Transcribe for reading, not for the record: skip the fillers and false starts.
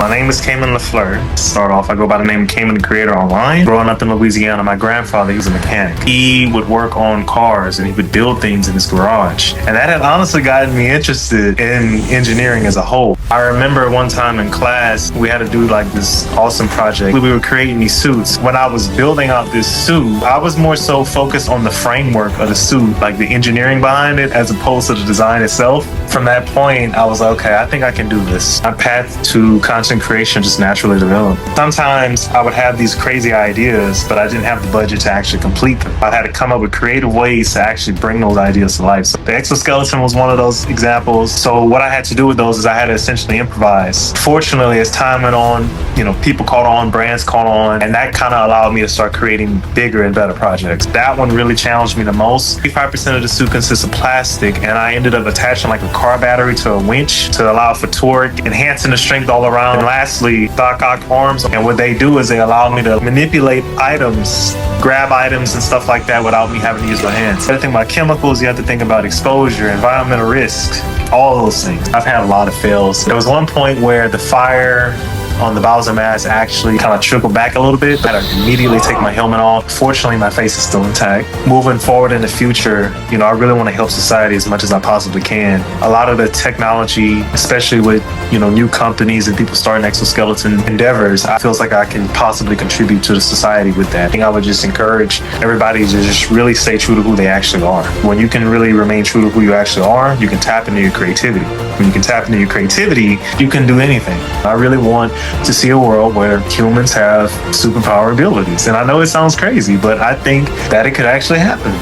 My name is Kaemen.the.creator. To start off, I go by the name Kaemen.the.creator online. Growing up in Louisiana, my grandfather, he was a mechanic. He would work on cars and he would build things in his garage. And that had honestly gotten me interested in engineering as a whole. I remember one time in class, we had to do like this awesome project. We were creating these suits. When I was building out this suit, I was more so focused on the framework of the suit, like the engineering behind it, as opposed to the design itself. From that point, I was like, okay, I think I can do this. My path to content creation just naturally developed. Sometimes I would have these crazy ideas, but I didn't have the budget to actually complete them. I had to come up with creative ways to actually bring those ideas to life. So the exoskeleton was one of those examples. So what I had to do with those is I had to essentially improvise. Fortunately, as time went on, people caught on, brands caught on, and that kind of allowed me to start creating bigger and better projects. That one really challenged me the most. 85% of the suit consists of plastic, and I ended up attaching like a car battery to a winch to allow for torque, enhancing the strength all around. And lastly, stock arms. And what they do is they allow me to manipulate items, grab items and stuff like that without me having to use my hands. You have to think about chemicals, you have to think about exposure, environmental risk, all those things. I've had a lot of fails. There was one point where the fire on the Bowser mask actually kind of trickled back a little bit. I had to immediately take my helmet off. Fortunately, my face is still intact. Moving forward in the future, I really want to help society as much as I possibly can. A lot of the technology, especially with, new companies and people starting exoskeleton endeavors, I feels like I can possibly contribute to the society with that. I think I would just encourage everybody to just really stay true to who they actually are. When you can really remain true to who you actually are, you can tap into your creativity. When you can tap into your creativity, you can do anything. I really want to see a world where humans have superpower abilities. And I know it sounds crazy, but I think that it could actually happen.